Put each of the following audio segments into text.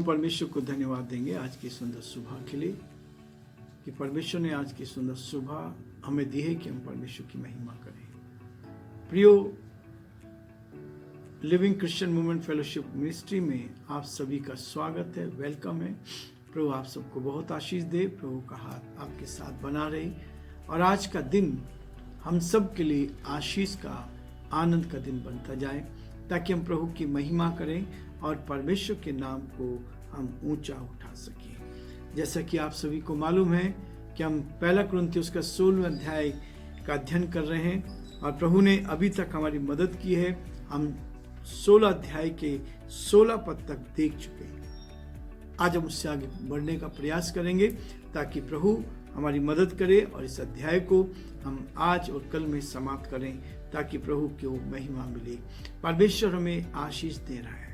परमेश्वर को धन्यवाद देंगे आज की सुंदर सुबह के लिए कि परमेश्वर ने आज की सुंदर सुबह हमें दी है कि हम परमेश्वर की महिमा करें। प्रियो, living Christian movement fellowship ministry में आप सभी का स्वागत है, वेलकम है। प्रभु आप सबको बहुत आशीष दे, प्रभु का हाथ आपके साथ बना रहे और आज का दिन हम सब के लिए आशीष का, आनंद का दिन बनता जाए, ताकि हम प्रभु की महिमा करें और परमेश्वर के नाम को हम ऊंचा उठा सकें। जैसा कि आप सभी को मालूम है कि हम पहला कुरिन्थियों का 16वें अध्याय का अध्ययन कर रहे हैं और प्रभु ने अभी तक हमारी मदद की है। हम 16 अध्याय के 16 पद तक देख चुके हैं। आज हम उससे आगे बढ़ने का प्रयास करेंगे ताकि प्रभु हमारी मदद करे और इस अध्याय को हम आज और कल में समाप्त करें, ताकि प्रभु की महिमा मिले। परमेश्वर हमें आशीष दे रहा है।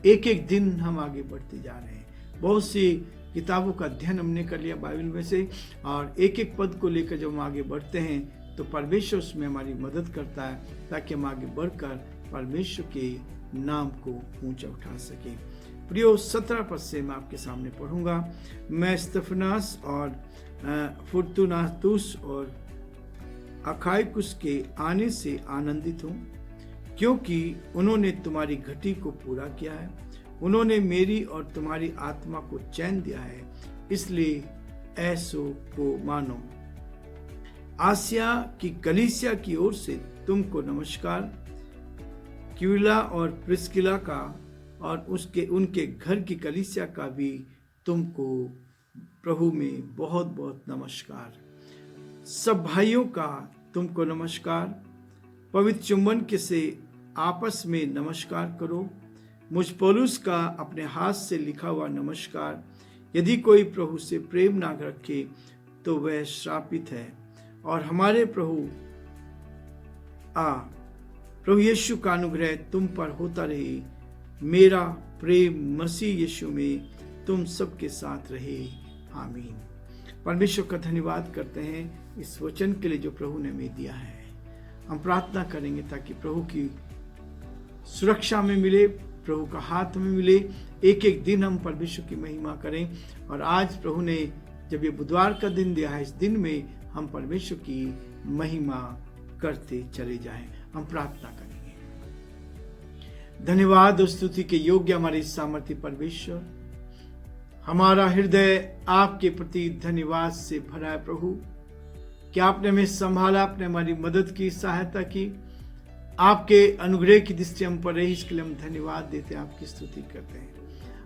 एक एक दिन हम आगे बढ़ते जा रहे हैं। बहुत सी किताबों का अध्ययन हमने कर लिया बाइबल में से, और एक एक पद को लेकर जब हम आगे बढ़ते हैं तो परमेश्वर उसमें हमारी मदद करता है, ताकि हम आगे बढ़कर परमेश्वर के नाम को ऊंचा उठा सके। प्रियो, 17 पद से मैं आपके सामने पढ़ूंगा। मैं स्तिफनास और फुर्तुनातुस और अखाइकुस के आने से आनंदित हूँ, क्योंकि उन्होंने तुम्हारी घटी को पूरा किया है। उन्होंने मेरी और तुम्हारी आत्मा को चैन दिया है, इसलिए ऐसो को मानो। आसिया की कलीसिया की ओर से तुमको नमस्कार। क्विला और प्रिस्किला का और उनके घर की कलीसिया का भी तुमको प्रभु में बहुत बहुत नमस्कार। सब भाइयों का तुमको नमस्कार। पवित्र चुंबन के से आपस में नमस्कार करो। मुझ पौलुस का अपने हाथ से लिखा हुआ नमस्कार। यदि कोई प्रभु से प्रेम ना रखे तो वह श्रापित है। और हमारे प्रभु यीशु का अनुग्रह तुम पर होता रहे। मेरा प्रेम मसीह यीशु में तुम सबके साथ रहे। आमीन। परमेश्वर का धन्यवाद करते हैं इस वचन के लिए जो प्रभु ने हमें दिया है। हम प्रार्थना करेंगे ताकि प्रभु की सुरक्षा में मिले, प्रभु का हाथ में मिले। एक एक दिन हम परमेश्वर की महिमा करें, और आज प्रभु ने जब ये बुधवार का दिन दिया है, इस दिन में हम परमेश्वर की महिमा करते चले जाएं। हम प्रार्थना करेंगे। धन्यवाद और स्तुति के योग्य हमारे सामर्थ्य परमेश्वर, हमारा हृदय आपके प्रति धन्यवाद से भरा है प्रभु, कि आपने हमें संभाला, आपने हमारी मदद की, सहायता की, आपके अनुग्रह की दृष्टि हम पर रही। इसके लिए हम धन्यवाद देते हैं, आपकी स्तुति करते हैं।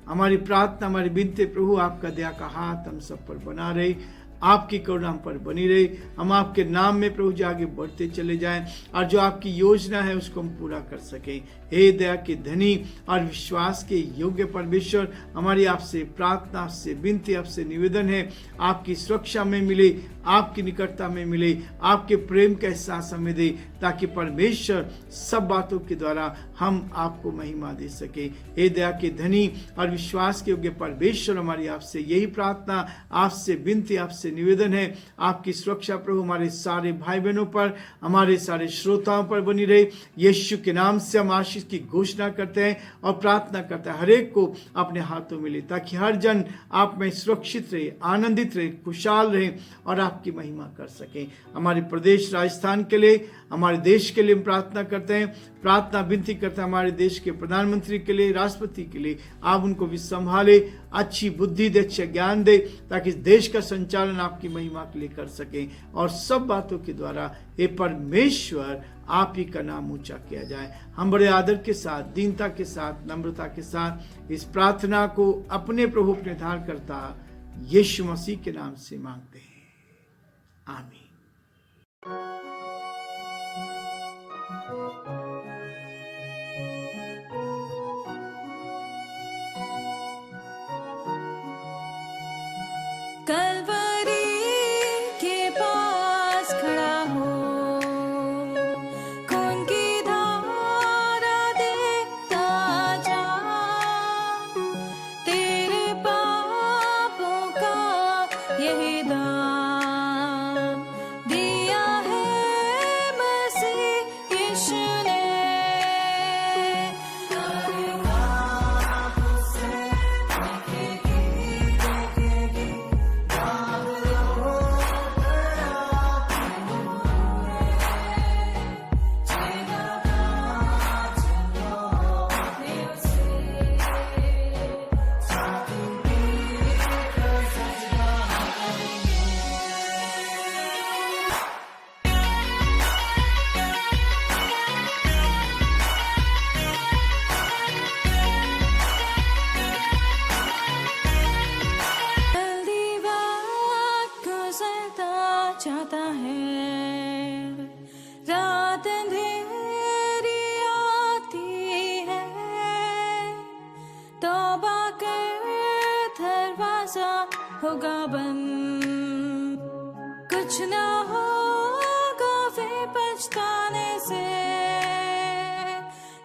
हमारी प्रार्थना, हमारी विनती प्रभु, आपका दया का हाथ हम सब पर बना रहे, आपकी करुणा हम पर बनी रहे। हम आपके नाम में प्रभु जी आगे बढ़ते चले जाएं, और जो आपकी योजना है उसको हम पूरा कर सकें। हे दया के धनी और विश्वास के योग्य परमेश्वर, हमारी आपसे प्रार्थना, आपसे विनती, आपसे निवेदन है, आपकी सुरक्षा में मिले, आपकी निकटता में मिले, आपके प्रेम का एहसास हमें दे, ताकि परमेश्वर सब बातों के द्वारा हम आपको महिमा दे सके। हे दया के धनी और विश्वास के योग्य परमेश्वर, हमारी आपसे यही प्रार्थना, आपसे विनती, आपसे निवेदन है। आपकी सुरक्षा प्रभु हमारे सारे भाई बहनों पर, हमारे सारे श्रोताओं पर बनी रहे। यीशु के नाम से हम आशीष की घोषणा करते हैं और प्रार्थना करते हैं, हर एक को अपने हाथों में ले, ताकि हर जन आप में सुरक्षित रहे, आनंदित रहे, खुशहाल रहे और आपकी महिमा कर सकें। हमारे प्रदेश राजस्थान के लिए, हमारे देश के लिए हम प्रार्थना करते हैं, प्रार्थना विनती करते हैं हमारे देश के प्रधानमंत्री के लिए, राष्ट्रपति के लिए। आप उनको भी संभाले, अच्छी बुद्धि दे, अच्छा ज्ञान दे, ताकि देश का संचालन आपकी महिमा के लिए कर सकें। और सब बातों के द्वारा हे परमेश्वर आप ही का नाम ऊंचा किया जाए। हम बड़े आदर के साथ, दीनता के साथ, नम्रता के साथ इस प्रार्थना को अपने प्रभु अपने धार करता यीशु मसीह के नाम से मांगते हैं। आमीन। कलवरी के पास खड़ा हो, खून की धारा देखता जा, तेरे पापों का यही दाम दिया है होगा बंद। कुछ ना होगा फिर पछताने से,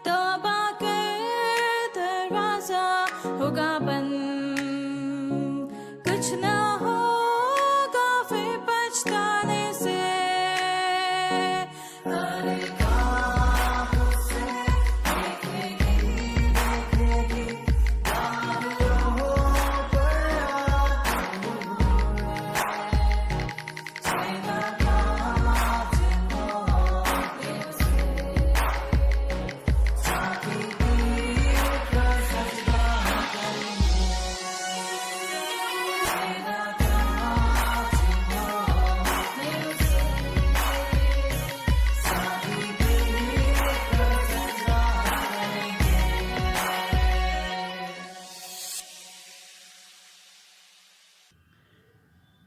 तौबा कर दरवाजा होगा बंद। कुछ ना होगा फिर पछताने से,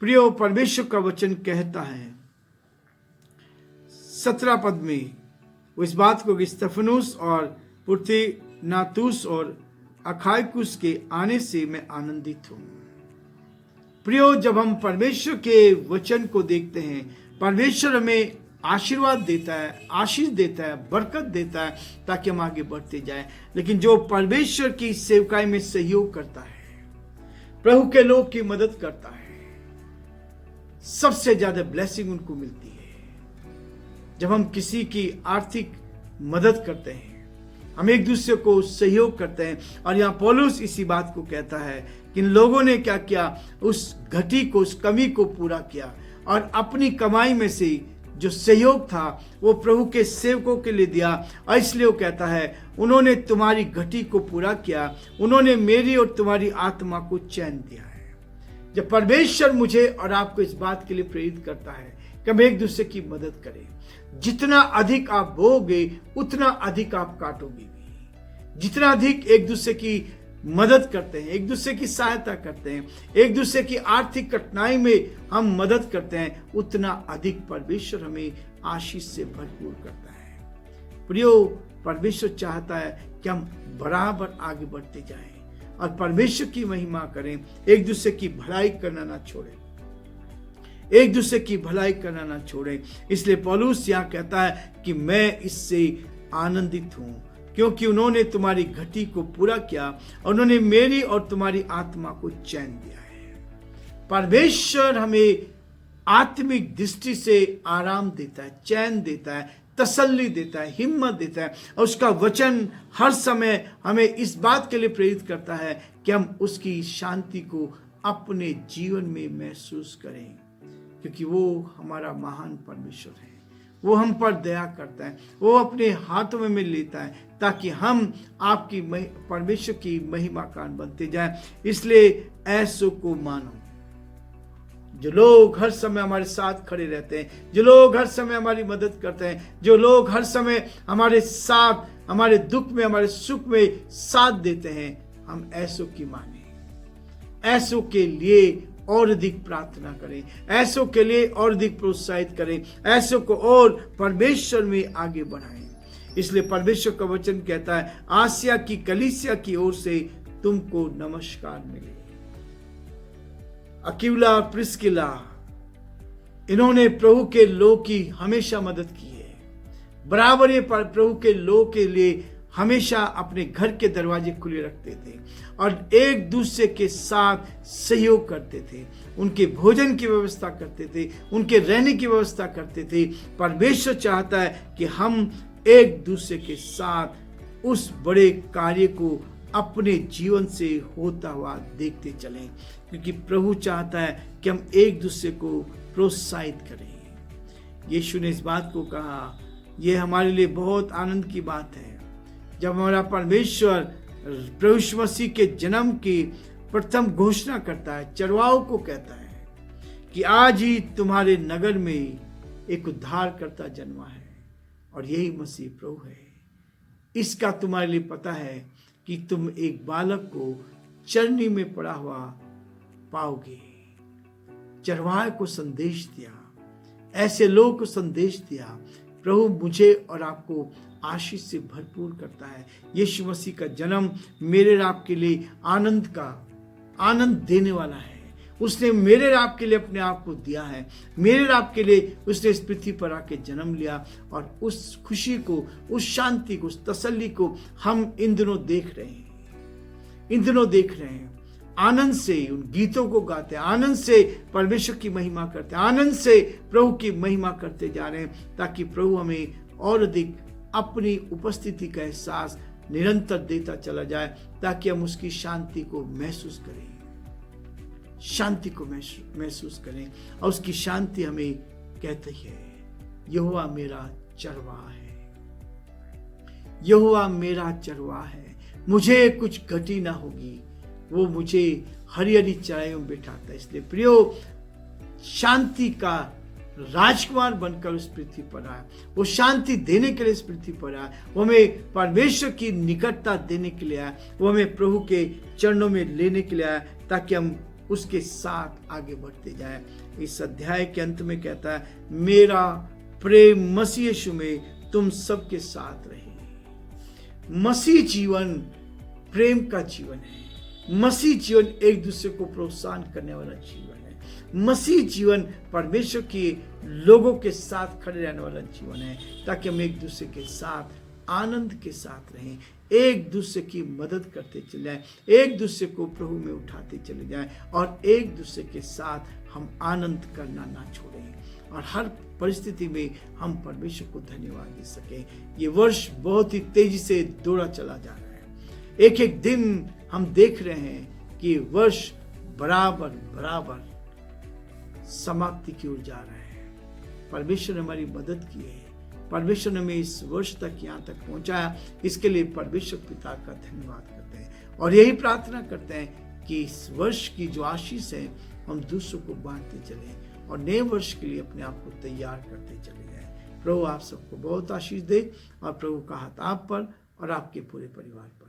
प्रियो, परमेश्वर का वचन कहता है 17 पद में, वो इस बात को कि स्तेफनुस और पुर्तिनातुस और अखाइकुस के आने से मैं आनंदित हूं। प्रियो, जब हम परमेश्वर के वचन को देखते हैं, परमेश्वर हमें आशीर्वाद देता है, आशीष देता है, बरकत देता है ताकि हम आगे बढ़ते जाएं। लेकिन जो परमेश्वर की सेवकाई में सहयोग करता है, प्रभु के लोग की मदद करता है, सबसे ज्यादा ब्लेसिंग उनको मिलती है। जब हम किसी की आर्थिक मदद करते हैं, हम एक दूसरे को सहयोग करते हैं। और यहाँ पौलुस इसी बात को कहता है कि इन लोगों ने क्या किया, उस घटी को, उस कमी को पूरा किया और अपनी कमाई में से जो सहयोग था वो प्रभु के सेवकों के लिए दिया। और इसलिए वो कहता है, उन्होंने तुम्हारी घटी को पूरा किया, उन्होंने मेरी और तुम्हारी आत्मा को चैन दिया है। जब परमेश्वर मुझे और आपको इस बात के लिए प्रेरित करता है कि हम एक दूसरे की मदद करें, जितना अधिक आप बोओगे उतना अधिक आप काटोगे भी। जितना अधिक एक दूसरे की मदद करते हैं, एक दूसरे की सहायता करते हैं, एक दूसरे की आर्थिक कठिनाई में हम मदद करते हैं, उतना अधिक परमेश्वर हमें आशीष से भरपूर करता है। प्रियो, परमेश्वर चाहता है कि हम बराबर आगे बढ़ते जाएं और परमेश्वर की महिमा करें, एक दूसरे की भलाई करना ना छोड़ें, एक दूसरे की भलाई करना ना छोड़ें। इसलिए पौलुस यहाँ कहता है कि मैं इससे आनंदित हूं, क्योंकि उन्होंने तुम्हारी घटी को पूरा किया और उन्होंने मेरी और तुम्हारी आत्मा को चैन दिया है। परमेश्वर हमें आत्मिक दृष्टि से आराम देता है, चैन देता है, तसल्ली देता है, हिम्मत देता है। और उसका वचन हर समय हमें इस बात के लिए प्रेरित करता है कि हम उसकी शांति को अपने जीवन में महसूस करें, क्योंकि वो हमारा महान परमेश्वर है। वो हम पर दया करता है, वो अपने हाथों में लेता है ताकि हम आपकी परमेश्वर की महिमा कान बनते जाएं। इसलिए ऐसो को मानो, जो लोग हर समय हमारे साथ खड़े रहते हैं, जो लोग हर समय हमारी मदद करते हैं, जो लोग हर समय हमारे साथ, हमारे दुख में, हमारे सुख में साथ देते हैं, हम ऐसो की माने, ऐसो के लिए और अधिक प्रार्थना करें, ऐसो के लिए और अधिक प्रोत्साहित करें, ऐसो को और परमेश्वर में आगे बढ़ाएं। इसलिए परमेश्वर का वचन कहता है, आसिया की कलीसिया की ओर से तुमको नमस्कार मिले। अक्विला और प्रिस्किला, इन्होंने प्रभु के लोग की हमेशा मदद की है। बराबर ये प्रभु के लोग के लिए हमेशा अपने घर के दरवाजे खुले रखते थे और एक दूसरे के साथ सहयोग करते थे, उनके भोजन की व्यवस्था करते थे, उनके रहने की व्यवस्था करते थे। परमेश्वर चाहता है कि हम एक दूसरे के साथ उस बड़े कार्य को अपने जीवन से होता हुआ देखते चलें, क्योंकि प्रभु चाहता है कि हम एक दूसरे को प्रोत्साहित करें। यीशु ने इस बात को कहा, यह हमारे लिए बहुत आनंद की बात है जब हमारा परमेश्वर प्रभु यीशु मसीह के जन्म की प्रथम घोषणा करता है, चरवाहों को कहता है कि आज ही तुम्हारे नगर में एक उद्धारकर्ता जन्मा है और यही मसीह प्रभु है। इसका तुम्हारे लिए पता है कि तुम एक बालक को चरनी में पड़ा हुआ पाओगे। चरवाहे को संदेश दिया, ऐसे लोगों को संदेश दिया, प्रभु मुझे और आपको आशीष से भरपूर करता है। यीशु मसीह का जन्म मेरे और आपके लिए आनंद देने वाला है। उसने मेरे और आपके लिए अपने आप को दिया है, मेरे और आपके लिए उसने इस पृथ्वी पर आके जन्म लिया। और उस खुशी को, उस शांति को, उस तसल्ली को हम इन दिनों देख रहे हैं, इन दिनों देख रहे हैं। आनंद से उन गीतों को गाते हैं, आनंद से परमेश्वर की महिमा करते हैं, आनंद से प्रभु की महिमा करते जा रहे हैं, ताकि प्रभु हमें और अधिक अपनी उपस्थिति का एहसास निरंतर देता चला जाए, ताकि हम उसकी शांति को महसूस करें, शांति को महसूस करें। और उसकी शांति हमें कहती है, यहोवा मेरा चरवाहा है, यहोवा मेरा चरवाहा है, मुझे कुछ घटी ना होगी, वो मुझे हरी हरी चराइयों में बिठाता है। इसलिए प्रियो, शांति का राजकुमार बनकर उस पृथ्वी पर आया, वो शांति देने के लिए इस पृथ्वी पर आया, वो हमें परमेश्वर की निकटता देने के लिए आया, वो हमें प्रभु के चरणों में लेने के लिए आया, ताकि हम उसके साथ आगे बढ़ते जाएं। इस अध्याय के अंत में कहता है, मेरा प्रेम मसीह यीशु में तुम सबके साथ रहे। मसीह जीवन प्रेम का जीवन है, मसीह जीवन एक दूसरे को प्रोत्साहन करने वाला जीवन है, मसीह जीवन परमेश्वर के लोगों के साथ खड़े रहने वाला जीवन है, ताकि हम एक दूसरे के साथ आनंद के साथ रहें, एक दूसरे की मदद करते चले जाएं, एक दूसरे को प्रभु में उठाते चले जाएं, और एक दूसरे के साथ हम आनंद करना ना छोड़ें, और हर परिस्थिति में हम परमेश्वर को धन्यवाद दे सकें। ये वर्ष बहुत ही तेजी से दौड़ा चला जा रहा है, एक एक दिन हम देख रहे हैं कि वर्ष बराबर बराबर समाप्ति की ओर जा रहा है। परमेश्वर ने हमारी मदद की है, परमेश्वर ने हमें इस वर्ष तक यहाँ तक पहुँचाया, इसके लिए परमेश्वर पिता का धन्यवाद करते हैं, और यही प्रार्थना करते हैं कि इस वर्ष की जो आशीष है हम दूसरों को बांटते चलें, और नए वर्ष के लिए अपने आप को तैयार करते चले जाएं। प्रभु आप सबको बहुत आशीष दे, और प्रभु का हाथ आप पर और आपके पूरे परिवार पर